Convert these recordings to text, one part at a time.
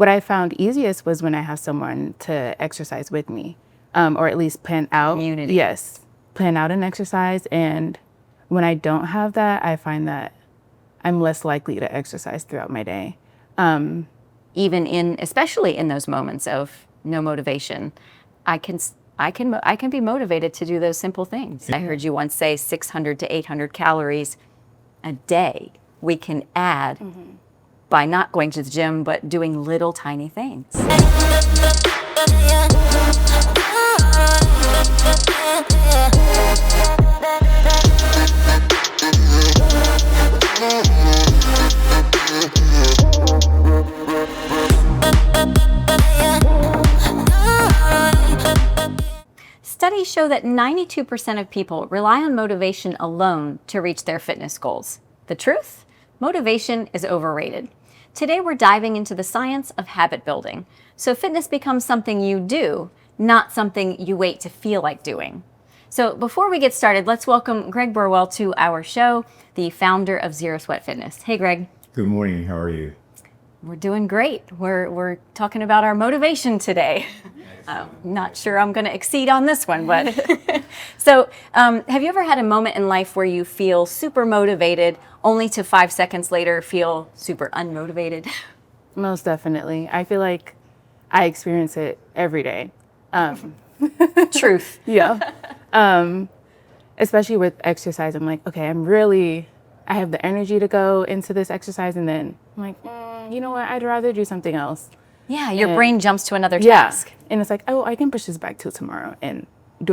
what I found easiest was when I have someone to exercise with me, or at least plan out. Community. Yes, plan out an exercise. And when I don't have that, I find that I'm less likely to exercise throughout my day. Especially in those moments of no motivation, I can be motivated to do those simple things. I heard you once say 600 to 800 calories a day we can add by not going to the gym, but doing little tiny things. Studies show that 92% of people rely on motivation alone to reach their fitness goals. The truth? Motivation is overrated. Today we're diving into the science of habit building, so fitness becomes something you do, not something you wait to feel like doing. So before we get started, let's welcome Greg Burwell to our show, the founder of Zero Sweat Fitness. Hey, Greg. Good morning. How are you? We're doing great. We're talking about our motivation today. Not sure I'm going to exceed on this one, but so have you ever had a moment in life where you feel super motivated only to 5 seconds later feel super unmotivated? Most definitely. I feel like I experience it every day. Truth. Yeah. Especially with exercise, I'm like, okay, I have the energy to go into this exercise, and then I'm like, you know what, I'd rather do something else. Yeah, your brain jumps to another task. And it's like, oh, I can push this back till tomorrow. And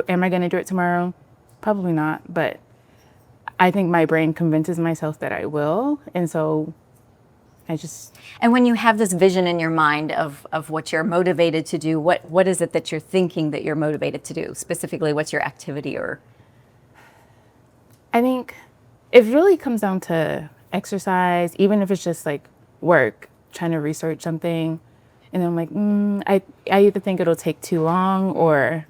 am I going to do it tomorrow? Probably not. But I think my brain convinces myself that I will. And so And when you have this vision in your mind of what you're motivated to do, what is it that you're thinking that you're motivated to do? Specifically, what's your activity or? I think it really comes down to exercise, even if it's just like work, trying to research something. And then I'm like, I either think it'll take too long, or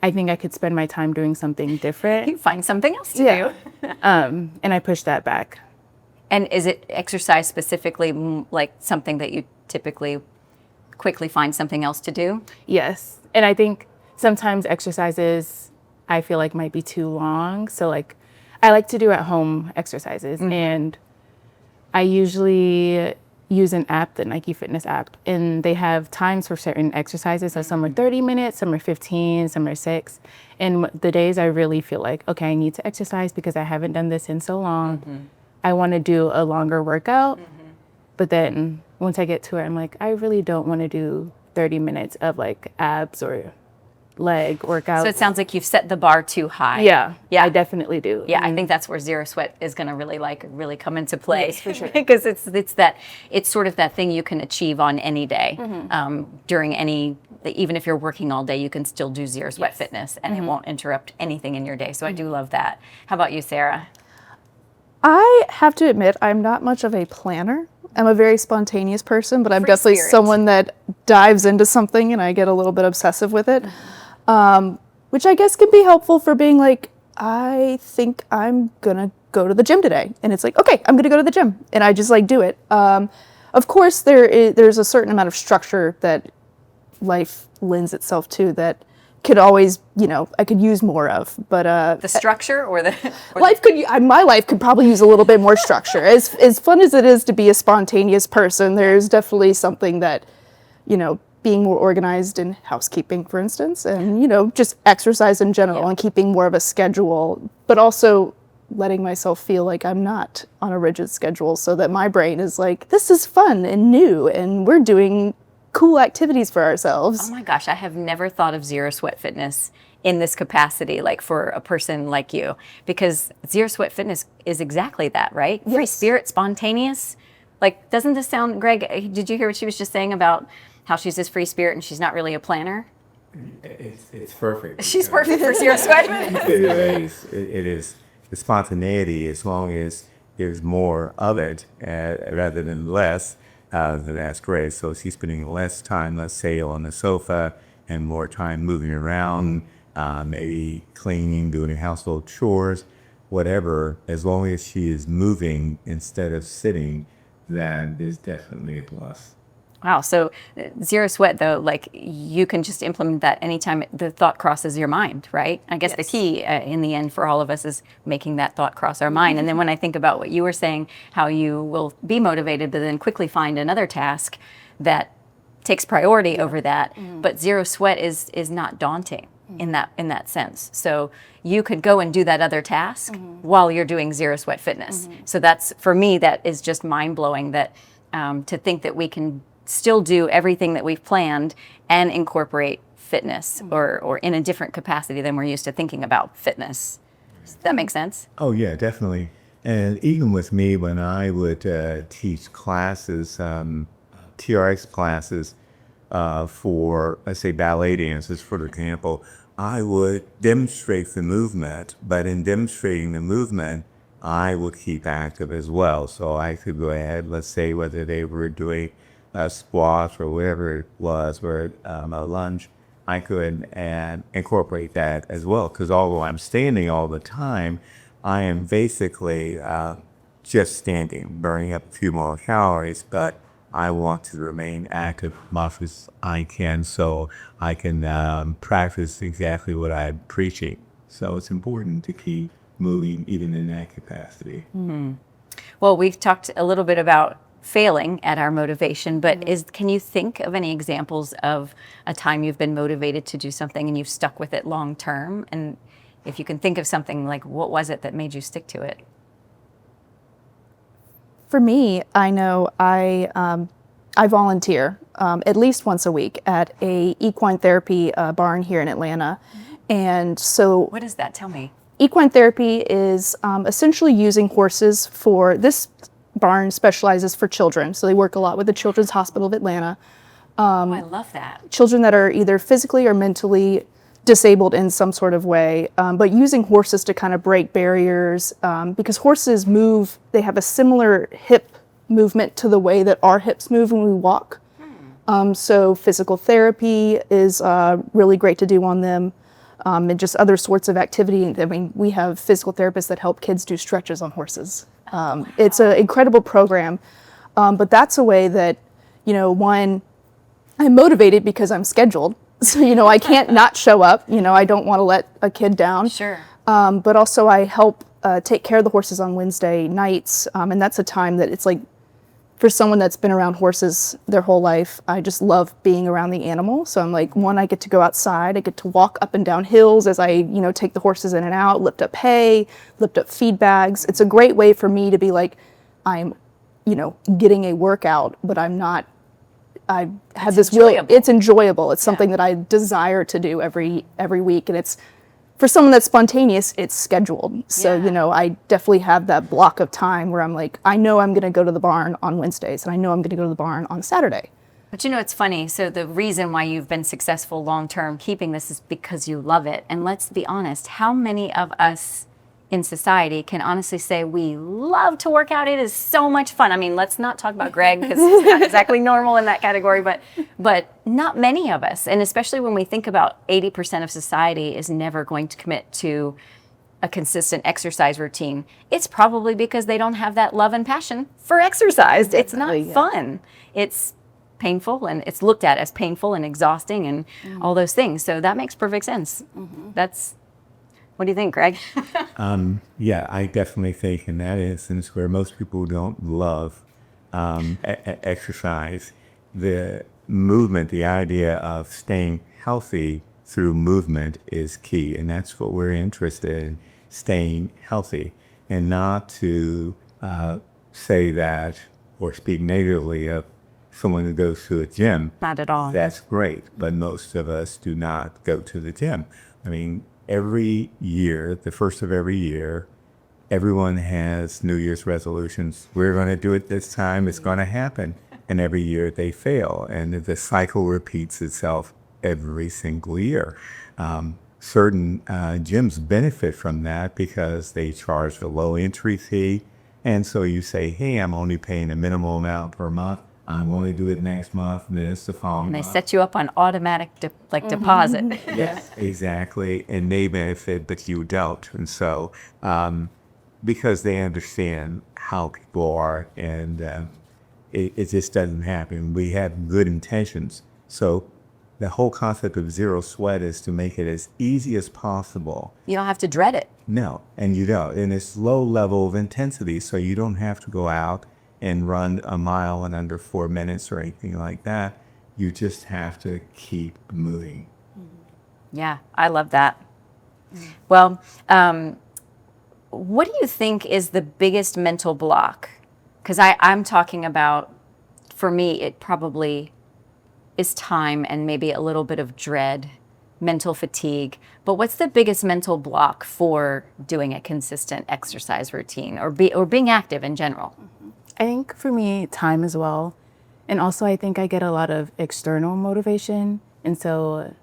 I think I could spend my time doing something different. You find something else to do. And I push that back. And is it exercise specifically like something that you typically quickly find something else to do? Yes. And I think sometimes exercises I feel like might be too long. So like I like to do at home exercises, and I usually use an app, the Nike Fitness app, and they have times for certain exercises. So some are 30 minutes, some are 15, some are 6. And the days I really feel like, okay, I need to exercise because I haven't done this in so long. I want to do a longer workout. But then once I get to it, I'm like, I really don't want to do 30 minutes of like abs or leg workouts. So it sounds like you've set the bar too high. Yeah, I definitely do. Yeah, I think that's where Zero Sweat is going to really come into play. Yes, for sure. Because it's sort of that thing you can achieve on any day, during even if you're working all day, you can still do Zero Sweat Fitness, and it won't interrupt anything in your day. So I do love that. How about you, Sarah? I have to admit, I'm not much of a planner. I'm a very spontaneous person, but I'm Free definitely spirit. someone that dives into something and I get a little bit obsessive with it, which I guess can be helpful for being like, I think I'm gonna go to the gym today. And it's like, okay, I'm gonna go to the gym. And I just like do it. Of course, there's a certain amount of structure that life lends itself to that could always, I could use more of, but The structure or the my life could probably use a little bit more structure. As fun as it is to be a spontaneous person, there's definitely something that, being more organized in housekeeping, for instance, and just exercise in general, and keeping more of a schedule, but also letting myself feel like I'm not on a rigid schedule, so that my brain is like, this is fun and new, and we're doing cool activities for ourselves. Oh my gosh, I have never thought of Zero Sweat Fitness in this capacity, like for a person like you, because Zero Sweat Fitness is exactly that, right? Yes. Free spirit, spontaneous. Like, doesn't this sound, Greg, did you hear what she was just saying about how she's this free spirit and she's not really a planner? It's perfect. She's perfect for Zero Sweat Fitness. It is the spontaneity, as long as there's more of it rather than less. That's great. So she's spending less time, let's say, on the sofa and more time moving around, maybe cleaning, doing household chores, whatever. As long as she is moving instead of sitting, that is definitely a plus. Wow. So zero sweat, though, like you can just implement that anytime the thought crosses your mind, right? I guess the key in the end for all of us is making that thought cross our mind. And then when I think about what you were saying, how you will be motivated, but then quickly find another task that takes priority over that. But zero sweat is not daunting in that sense. So you could go and do that other task while you're doing zero sweat fitness. So that's, for me, that is just mind blowing, that to think that we can still do everything that we've planned and incorporate fitness or in a different capacity than we're used to thinking about fitness. Does that make sense? Oh, yeah, definitely. And even with me, when I would teach classes, TRX classes for, let's say, ballet dancers, for example, I would demonstrate the movement, but in demonstrating the movement, I would keep active as well. So I could go ahead, let's say, whether they were doing a squat or whatever it was, or a lunge, I could and incorporate that as well. Because although I'm standing all the time, I am basically just standing, burning up a few more calories, but I want to remain active as much as I can, so I can practice exactly what I'm preaching. So it's important to keep moving even in that capacity. Well, we've talked a little bit about failing at our motivation, but can you think of any examples of a time you've been motivated to do something and you've stuck with it long term? And if you can think of something, like what was it that made you stick to it? For me, I know I volunteer at least once a week at a equine therapy barn here in Atlanta. And so What is that? Tell me. equine therapy is essentially using horses for, this barn specializes for children. So they work a lot with the Children's Hospital of Atlanta. Oh, I love that. Children that are either physically or mentally disabled in some sort of way, but using horses to kind of break barriers, because horses move, they have a similar hip movement to the way that our hips move when we walk. So physical therapy is really great to do on them, and just other sorts of activity. I mean, we have physical therapists that help kids do stretches on horses. It's an incredible program, but that's a way that, one, I'm motivated because I'm scheduled. So, I can't not show up. I don't want to let a kid down. Sure. But also I help take care of the horses on Wednesday nights. And that's a time that it's like, for someone that's been around horses their whole life, I just love being around the animal. So I'm like, one, I get to go outside. I get to walk up and down hills as I, take the horses in and out, lift up hay, lift up feed bags. It's a great way for me to be like, I'm, getting a workout, but I'm not, I have this will. It's enjoyable. It's something that I desire to do every week, and it's, for someone that's spontaneous, it's scheduled. So I definitely have that block of time where I'm like, I know I'm going to go to the barn on Wednesdays, and I know I'm going to go to the barn on Saturday. But it's funny. So the reason why you've been successful long term keeping this is because you love it. And let's be honest, how many of us in society can honestly say we love to work out? It is so much fun. I mean, let's not talk about Greg, because he's not exactly normal in that category, but not many of us. And especially when we think about 80% of society is never going to commit to a consistent exercise routine. It's probably because they don't have that love and passion for exercise. It's not fun. It's painful, and it's looked at as painful and exhausting and all those things. So that makes perfect sense. What do you think, Greg? Yeah, I definitely think in that instance where most people don't love exercise, the movement, the idea of staying healthy through movement is key. And that's what we're interested in, staying healthy, and not to say that or speak negatively of someone who goes to a gym. Not at all. That's great, but most of us do not go to the gym. I mean, every year, the first of every year, everyone has New Year's resolutions. We're going to do it this time. It's going to happen. And every year they fail. And the cycle repeats itself every single year. Certain gyms benefit from that because they charge a low entry fee. And so you say, hey, I'm only paying a minimal amount per month. I'm going to do it next month, this the following month. And they set you up on automatic deposit. Yes, exactly. And they benefit, but you don't. And so, because they understand how people are, and it just doesn't happen. We have good intentions. So the whole concept of zero sweat is to make it as easy as possible. You don't have to dread it. No, and you don't. And it's low level of intensity, so you don't have to go out and run a mile in under 4 minutes or anything like that. You just have to keep moving. Yeah, I love that. Well, what do you think is the biggest mental block? Because I'm talking about, for me, it probably is time and maybe a little bit of dread, mental fatigue. But what's the biggest mental block for doing a consistent exercise routine or being active in general? I think for me, time as well. And also I think I get a lot of external motivation. And so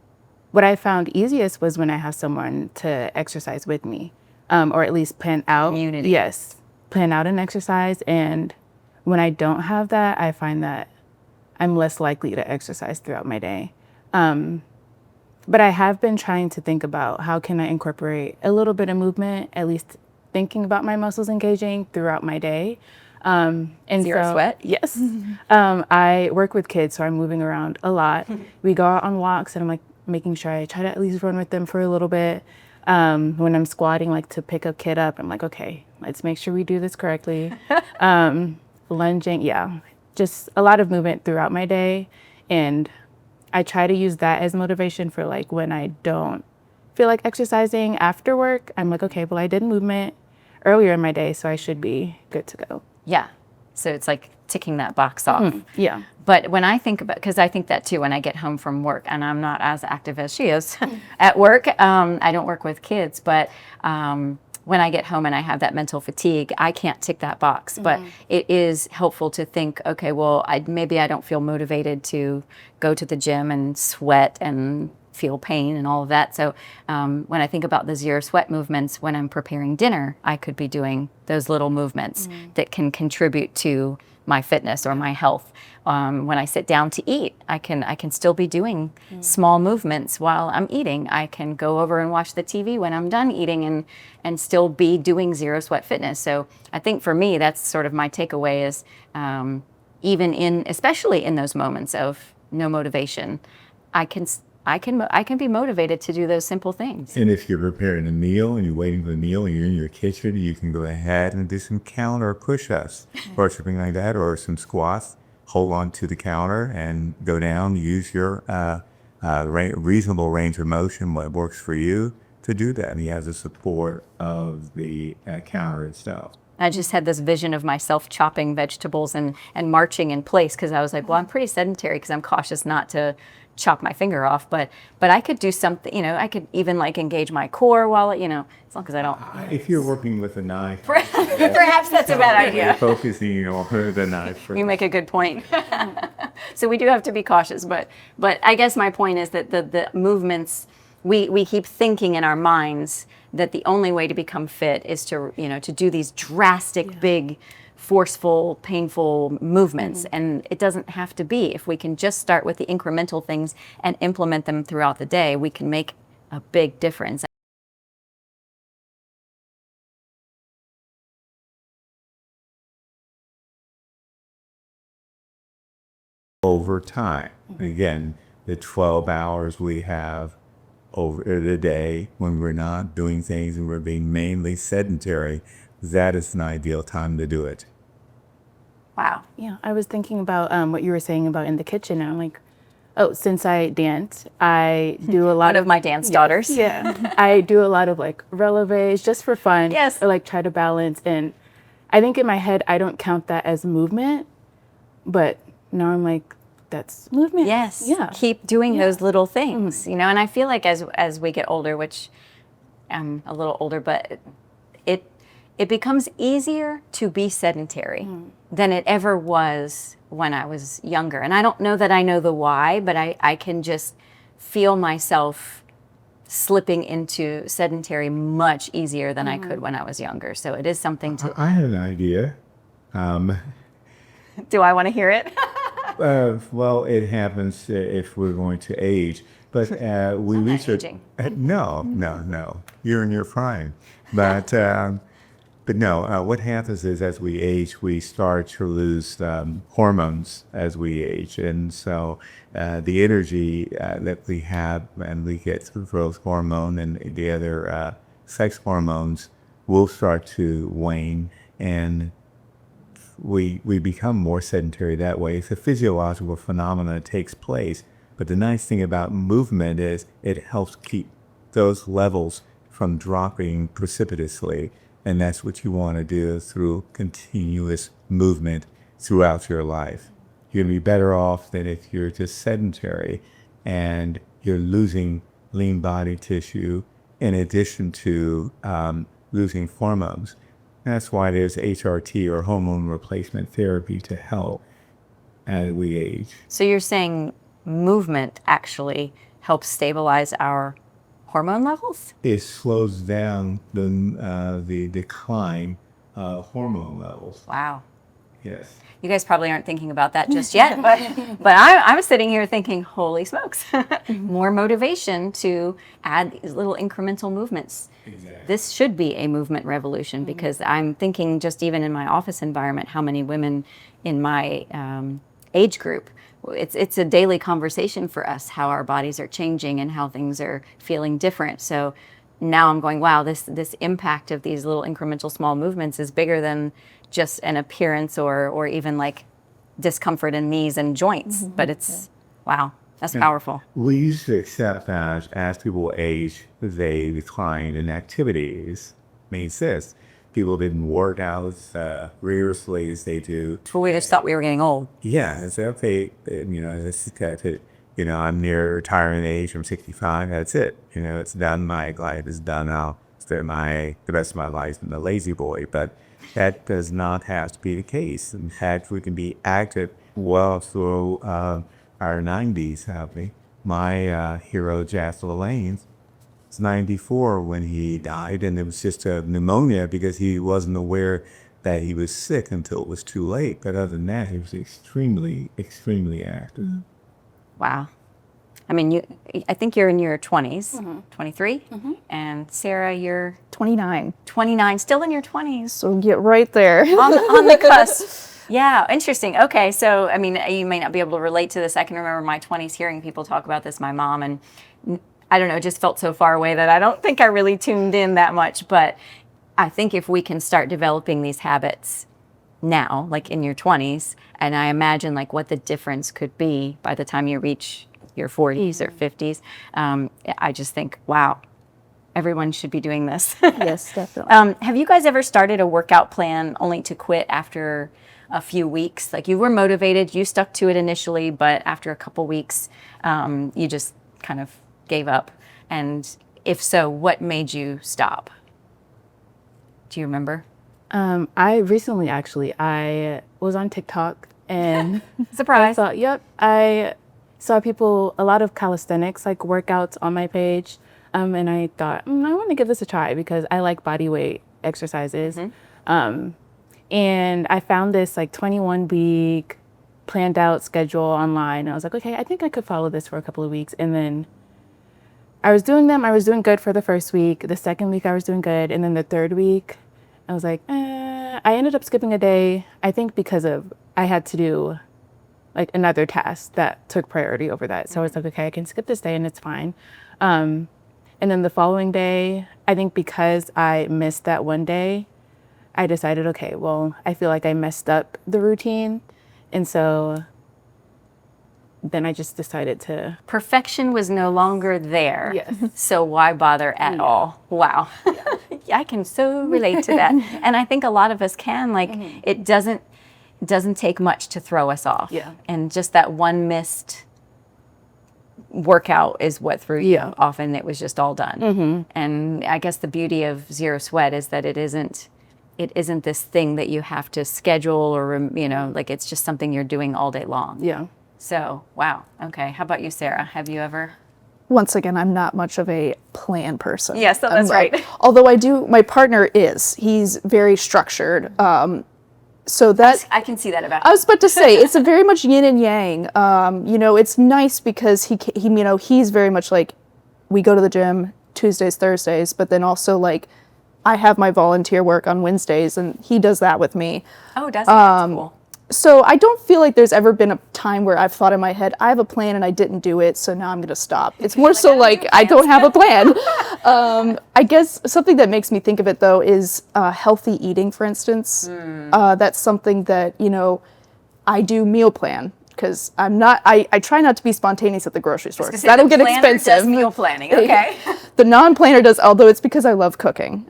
what I found easiest was when I have someone to exercise with me, or at least plan out. Community. Yes, plan out an exercise. And when I don't have that, I find that I'm less likely to exercise throughout my day. But I have been trying to think about how can I incorporate a little bit of movement, at least thinking about my muscles engaging throughout my day. And Zero sweat? Yes. I work with kids, so I'm moving around a lot. We go out on walks and I'm like making sure I try to at least run with them for a little bit. When I'm squatting, like to pick a kid up, I'm like, okay, let's make sure we do this correctly. Lunging, yeah, just a lot of movement throughout my day. And I try to use that as motivation for like when I don't feel like exercising after work, I'm like, okay, well, I did movement earlier in my day, so I should be good to go. Yeah. So it's like ticking that box off. Yeah. But when I think about, because I think that too when I get home from work, and I'm not as active as she is at work. I don't work with kids, but when I get home and I have that mental fatigue, I can't tick that box. But it is helpful to think, okay, well, maybe I don't feel motivated to go to the gym and sweat and feel pain and all of that. So when I think about the zero sweat movements, when I'm preparing dinner, I could be doing those little movements that can contribute to my fitness or my health. When I sit down to eat, I can still be doing small movements while I'm eating. I can go over and watch the TV when I'm done eating and still be doing zero sweat fitness. So I think for me, that's sort of my takeaway is especially in those moments of no motivation, I can be motivated to do those simple things. And if you're preparing a meal and you're waiting for the meal and you're in your kitchen, you can go ahead and do some counter push-ups or something like that, or some squats. Hold on to the counter and go down. Use your reasonable range of motion, what works for you, to do that. And he has the support of the counter itself. I just had this vision of myself chopping vegetables and marching in place because I was like, well, I'm pretty sedentary because I'm cautious not to chop my finger off, but I could do something, I could even like engage my core while, as long as I don't. If you're working with a knife. Perhaps that's a bad idea. Focusing on the knife. You make a good point. So we do have to be cautious, but I guess my point is that the movements, we keep thinking in our minds that the only way to become fit is to, to do these drastic, big, forceful, painful movements. And it doesn't have to be. If we can just start with the incremental things and implement them throughout the day, we can make a big difference. Over time. Again, the 12 hours we have over the day when we're not doing things and we're being mainly sedentary, that is an ideal time to do it. Wow. Yeah, I was thinking about what you were saying about in the kitchen, and I'm like, oh, since I dance, I do a lot One of my dance daughters. Yeah, I do a lot of like releves just for fun. Yes. Or like try to balance, and I think in my head I don't count that as movement, but now I'm like, that's movement. Yes. Yeah. Keep doing those little things, and I feel like as we get older, which I'm a little older, but it becomes easier to be sedentary than it ever was when I was younger. And I don't know that I know the why, but I can just feel myself slipping into sedentary much easier than I could when I was younger. So it is something to... I had an idea. Do I want to hear it? Well, it happens if we're going to age. But we research... aging. No. You're in your prime. But But no, what happens is as we age, we start to lose hormones as we age. And so the energy that we have and we get through growth hormone and the other sex hormones will start to wane, and we become more sedentary that way. It's a physiological phenomenon that takes place. But the nice thing about movement is it helps keep those levels from dropping precipitously. And that's what you want to do through continuous movement throughout your life. You're going to be better off than if you're just sedentary and you're losing lean body tissue in addition to losing hormones. That's why there's HRT or hormone replacement therapy to help as we age. So you're saying movement actually helps stabilize our hormone levels? It slows down the decline of hormone levels. Wow. Yes. You guys probably aren't thinking about that just yet, but I'm sitting here thinking, holy smokes, more motivation to add these little incremental movements. Exactly. This should be a movement revolution because I'm thinking just even in my office environment, how many women in my age group, it's a daily conversation for us, how our bodies are changing and how things are feeling different. So now I'm going, wow, this impact of these little incremental small movements is bigger than just an appearance or even like discomfort in knees and joints. But it's, wow, that's powerful. We used to accept that as people age, they decline in activities. Makes sense. People didn't work out as rigorously as they do. Well, we just thought we were getting old. Yeah, it's okay. This is kind of, I'm near retiring age. I'm 65. That's it. It's done. My life is done. I'll spend the rest of my life in the lazy boy. But that does not have to be the case. In fact, we can be active well through our 90s, happy. My hero, Jas Lalanne, was 94 when he died, and it was just a pneumonia because he wasn't aware that he was sick until it was too late. But other than that, he was extremely, extremely active. Wow. I mean, I think you're in your 20s, 23, and Sarah, you're 29. 29, still in your 20s. So get right there. on the cusp. Yeah, interesting. Okay, so, I mean, you may not be able to relate to this. I can remember my 20s hearing people talk about this, my mom, and I don't know, it just felt so far away that I don't think I really tuned in that much. But I think if we can start developing these habits now, like in your 20s, and I imagine like what the difference could be by the time you reach your 40s or 50s, I just think, wow, everyone should be doing this. Yes, definitely. Have you guys ever started a workout plan only to quit after a few weeks? Like you were motivated, you stuck to it initially, but after a couple weeks, you just kind of gave up. And if so, what made you stop? Do you remember? I recently I was on TikTok and Surprise. I thought, yep, I saw a lot of calisthenics like workouts on my page. And I thought, I want to give this a try because I like body weight exercises. And I found this like 21-week planned out schedule online. I was like, okay, I think I could follow this for a couple of weeks. And then I was doing them. I was doing good for the first week. The second week I was doing good. And then the third week I was like, I ended up skipping a day. I think because I had to do like another task that took priority over that. So I was like, okay, I can skip this day and it's fine. And then the following day, I think because I missed that one day, I decided, okay, well, I feel like I messed up the routine. And so then I just decided to. Perfection was no longer there. Yes. So why bother at all? Wow. I can so relate to that. And I think a lot of us can, like, it doesn't take much to throw us off. Yeah. And just that one missed workout is what threw you off, and it was just all done. And I guess the beauty of Zero Sweat is that it isn't this thing that you have to schedule or, like it's just something you're doing all day long. Yeah. So, wow. Okay. How about you, Sarah? Have you ever? Once again, I'm not much of a plan person. Yes, that's right. Although my partner is. He's very structured. So that I can see that about I was about to say it's a very much yin and yang. It's nice because he he's very much like we go to the gym Tuesdays, Thursdays, but then also like I have my volunteer work on Wednesdays, and he does that with me. Oh, does it? That's cool. So I don't feel like there's ever been a time where I've thought in my head, I have a plan and I didn't do it, so now I'm going to stop. It's more so like I don't have a plan. I guess something that makes me think of it, though, is healthy eating, for instance. That's something that, you know, I do meal plan because I try not to be spontaneous at the grocery store. That'll get expensive. Does meal planning, okay. The non-planner does, although it's because I love cooking.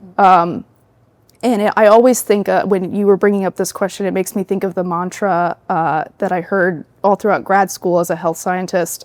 And I always think when you were bringing up this question, it makes me think of the mantra that I heard all throughout grad school as a health scientist,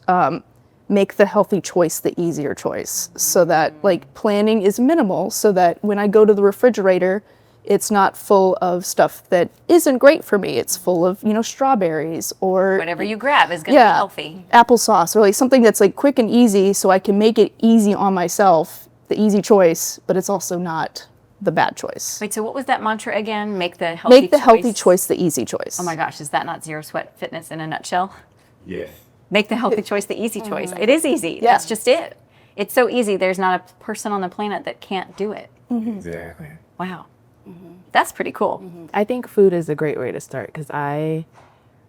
make the healthy choice the easier choice. So that like planning is minimal so that when I go to the refrigerator, it's not full of stuff that isn't great for me. It's full of, you know, strawberries or whatever you grab is going to be healthy. Applesauce or like something that's like quick and easy so I can make it easy on myself, the easy choice, but it's also not the bad choice. Wait, so what was that mantra again? Make the healthy choice the easy choice. Oh my gosh, is that not Zero Sweat Fitness in a nutshell? Yeah. Make the healthy choice the easy choice. It is easy. Yeah. That's just it. It's so easy. There's not a person on the planet that can't do it. Exactly. Wow. That's pretty cool. I think food is a great way to start because I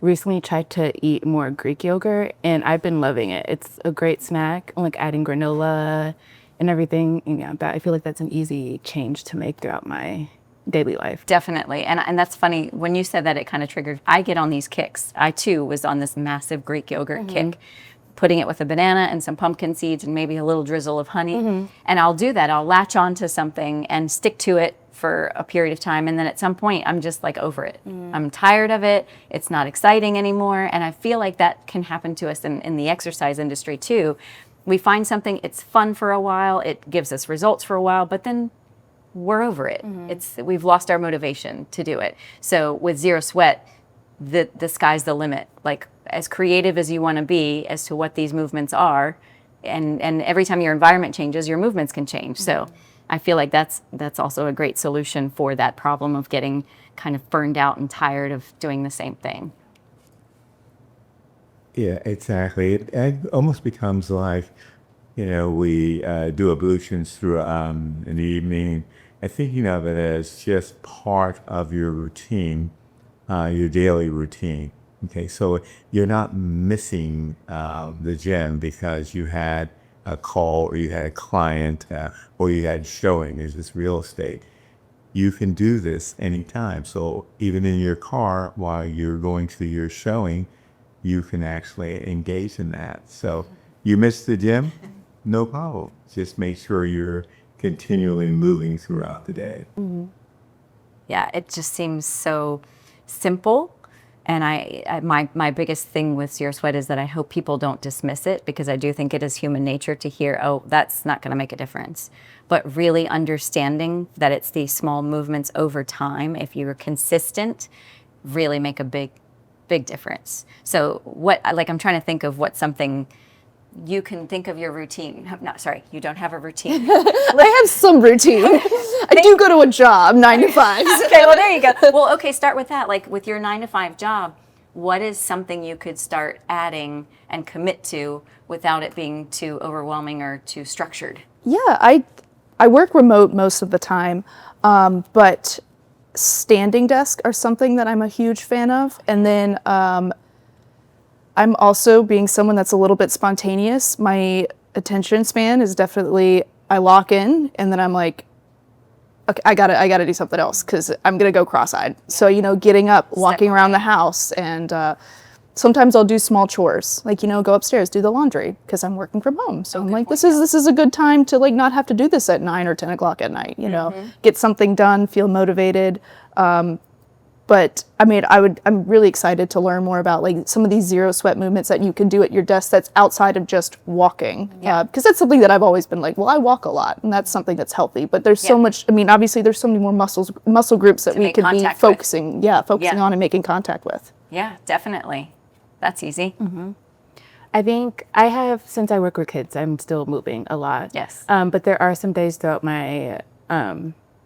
recently tried to eat more Greek yogurt and I've been loving it. It's a great snack. I'm like adding granola and everything. And yeah, I feel like that's an easy change to make throughout my daily life. Definitely. And that's funny. When you said that, it kind of triggered. I get on these kicks. I too was on this massive Greek yogurt kick, putting it with a banana and some pumpkin seeds and maybe a little drizzle of honey. And I'll do that. I'll latch onto something and stick to it for a period of time. And then at some point, I'm just like over it. I'm tired of it. It's not exciting anymore. And I feel like that can happen to us in the exercise industry too. We find something, it's fun for a while, it gives us results for a while, but then we're over it. We've lost our motivation to do it. So with Zero Sweat, the sky's the limit. Like as creative as you want to be as to what these movements are, and every time your environment changes, your movements can change. So I feel like that's also a great solution for that problem of getting kind of burned out and tired of doing the same thing. Yeah, exactly. It almost becomes like, you know, we do ablutions through in the evening and thinking of it as just part of your routine, your daily routine. Okay, so you're not missing the gym because you had a call or you had a client or you had showing. There's this real estate. You can do this anytime. So even in your car while you're going to your showing, you can actually engage in that. So you miss the gym? No problem. Just make sure you're continually moving throughout the day. Yeah, it just seems so simple. And my biggest thing with Zero Sweat is that I hope people don't dismiss it because I do think it is human nature to hear, oh, that's not going to make a difference. But really understanding that it's these small movements over time, if you're consistent, really make a big difference. So I'm trying to think of what something you can think of your routine. No, sorry, you don't have a routine. I have some routine. I do go to a job, 9 to 5. Okay, well, there you go. Well, okay, start with that. Like with your 9 to 5 job, what is something you could start adding and commit to without it being too overwhelming or too structured? Yeah, I work remote most of the time, but standing desk are something that I'm a huge fan of. And then I'm also, being someone that's a little bit spontaneous, my attention span is definitely, I lock in and then I'm like, okay, I gotta do something else because I'm gonna go cross-eyed. So, you know, getting up, walking around the house, and sometimes I'll do small chores, like, you know, go upstairs, do the laundry because I'm working from home. So I'm like, this is a good time to like not have to do this at 9 or 10 o'clock at night, you know, get something done, feel motivated. But I mean, I'm really excited to learn more about like some of these Zero Sweat movements that you can do at your desk that's outside of just walking. Because that's something that I've always been like, well, I walk a lot and that's something that's healthy. But there's so much, I mean, obviously there's so many more muscle groups that we could be focusing on and making contact with. Yeah, definitely. That's easy. I think I have, since I work with kids, I'm still moving a lot. Yes. But there are some days throughout my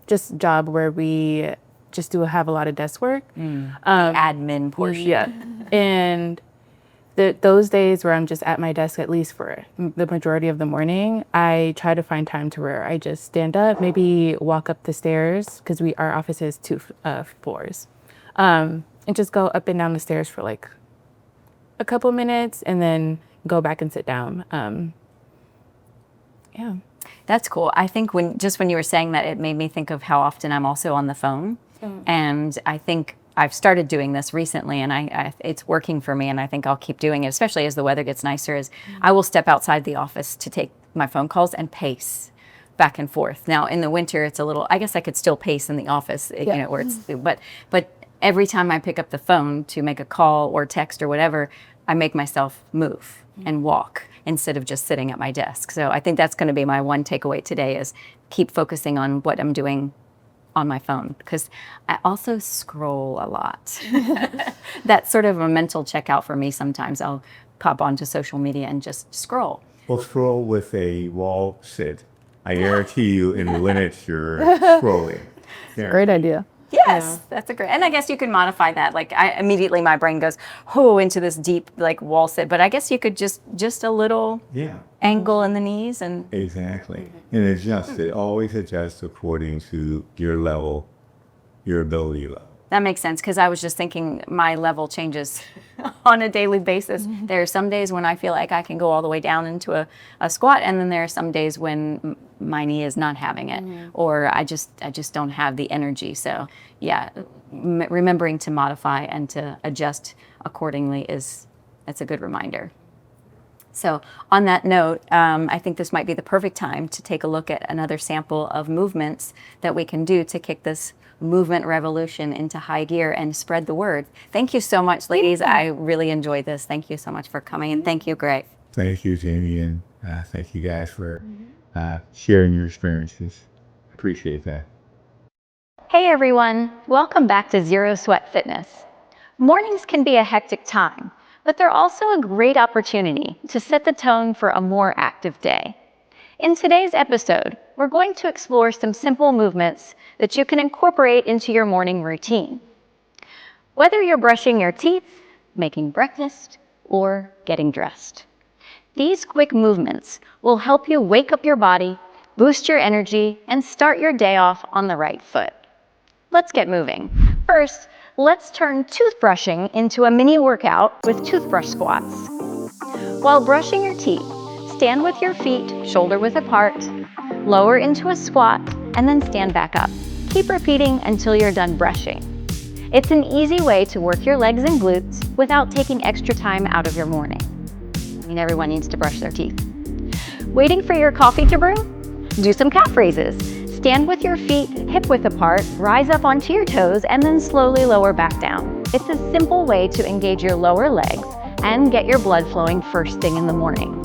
just job where we just have a lot of desk work. The admin portion. Yeah. And those days where I'm just at my desk, at least for the majority of the morning, I try to find time to where I just stand up, maybe walk up the stairs, because our office is 2 floors, and just go up and down the stairs for like a couple minutes and then go back and sit down. Yeah. That's cool. I think when you were saying that, it made me think of how often I'm also on the phone. And I think I've started doing this recently, and it's working for me, and I think I'll keep doing it, especially as the weather gets nicer, is I will step outside the office to take my phone calls and pace back and forth. Now, in the winter, it's a little, I guess I could still pace in the office, you know, where it's, but every time I pick up the phone to make a call or text or whatever, I make myself move and walk instead of just sitting at my desk. So I think that's going to be my one takeaway today, is keep focusing on what I'm doing on my phone, because I also scroll a lot. That's sort of a mental checkout for me sometimes. I'll pop onto social media and just scroll. Well, scroll with a wall sit. I guarantee you it will limit your scrolling. Yeah. Great idea. Yes, that's a great, and I guess you can modify that. Like immediately my brain goes, into this deep like wall sit, but I guess you could just a little angle in the knees and. Exactly. And it always adjusts according to your level, your ability level. That makes sense, because I was just thinking my level changes on a daily basis. There are some days when I feel like I can go all the way down into a squat, and then there are some days when my knee is not having it, or I just don't have the energy. So yeah, remembering to modify and to adjust accordingly that's a good reminder. So on that note, I think this might be the perfect time to take a look at another sample of movements that we can do to kick this movement revolution into high gear and spread the word. Thank you so much, ladies. I really enjoyed this. Thank you so much for coming, and thank you, Greg. Thank you, Jamie, and thank you guys for sharing your experiences. Appreciate that. Hey everyone, welcome back to Zero Sweat Fitness. Mornings can be a hectic time, but they're also a great opportunity to set the tone for a more active day. In today's episode, we're going to explore some simple movements that you can incorporate into your morning routine. Whether you're brushing your teeth, making breakfast, or getting dressed, these quick movements will help you wake up your body, boost your energy, and start your day off on the right foot. Let's get moving. First, let's turn toothbrushing into a mini workout with toothbrush squats. While brushing your teeth, stand with your feet shoulder width apart, lower into a squat, and then stand back up. Keep repeating until you're done brushing. It's an easy way to work your legs and glutes without taking extra time out of your morning. I mean, everyone needs to brush their teeth. Waiting for your coffee to brew? Do some calf raises. Stand with your feet hip width apart, rise up onto your toes, and then slowly lower back down. It's a simple way to engage your lower legs and get your blood flowing first thing in the morning.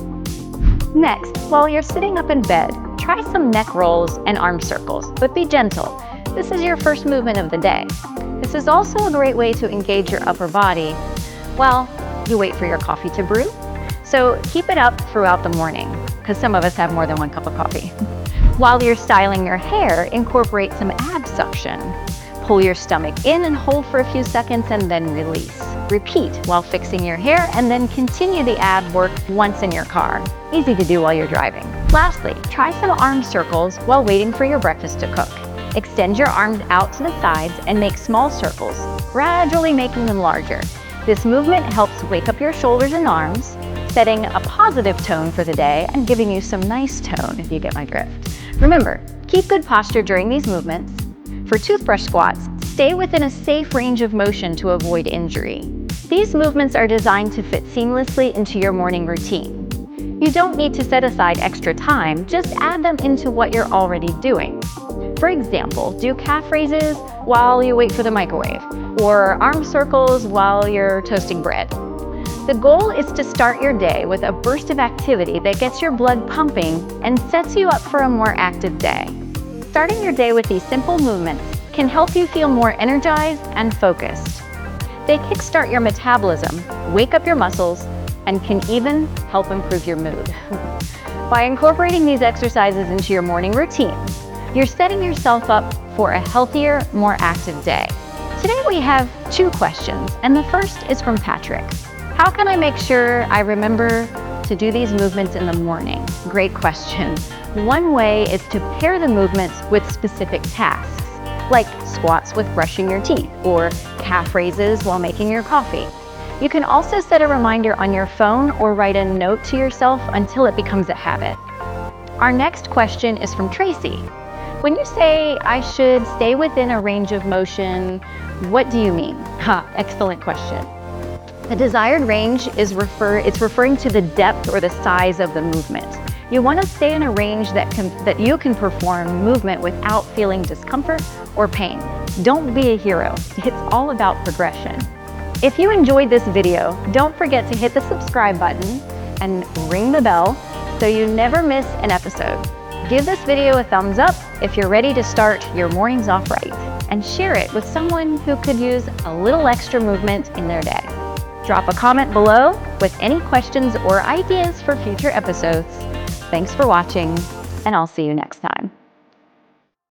Next, while you're sitting up in bed, try some neck rolls and arm circles, but be gentle. This is your first movement of the day. This is also a great way to engage your upper body while you wait for your coffee to brew. So keep it up throughout the morning, because some of us have more than one cup of coffee. While you're styling your hair, incorporate some ab suction. Pull your stomach in and hold for a few seconds and then release. Repeat while fixing your hair, and then continue the ab work once in your car. Easy to do while you're driving. Lastly, try some arm circles while waiting for your breakfast to cook. Extend your arms out to the sides and make small circles, gradually making them larger. This movement helps wake up your shoulders and arms, setting a positive tone for the day and giving you some nice tone, if you get my drift. Remember, keep good posture during these movements. For toothbrush squats, stay within a safe range of motion to avoid injury. These movements are designed to fit seamlessly into your morning routine. You don't need to set aside extra time, just add them into what you're already doing. For example, do calf raises while you wait for the microwave, or arm circles while you're toasting bread. The goal is to start your day with a burst of activity that gets your blood pumping and sets you up for a more active day. Starting your day with these simple movements can help you feel more energized and focused. They kickstart your metabolism, wake up your muscles, and can even help improve your mood. By incorporating these exercises into your morning routine, you're setting yourself up for a healthier, more active day. Today we have 2 questions, and the first is from Patrick. How can I make sure I remember to do these movements in the morning? Great question. One way is to pair the movements with specific tasks, like squats with brushing your teeth or calf raises while making your coffee. You can also set a reminder on your phone or write a note to yourself until it becomes a habit. Our next question is from Tracy. When you say I should stay within a range of motion, what do you mean? Excellent question. The desired range is referring to the depth or the size of the movement. You want to stay in a range that you can perform movement without feeling discomfort or pain. Don't be a hero. It's all about progression. If you enjoyed this video, don't forget to hit the subscribe button and ring the bell so you never miss an episode. Give this video a thumbs up if you're ready to start your mornings off right, and share it with someone who could use a little extra movement in their day. Drop a comment below with any questions or ideas for future episodes. Thanks for watching, and I'll see you next time.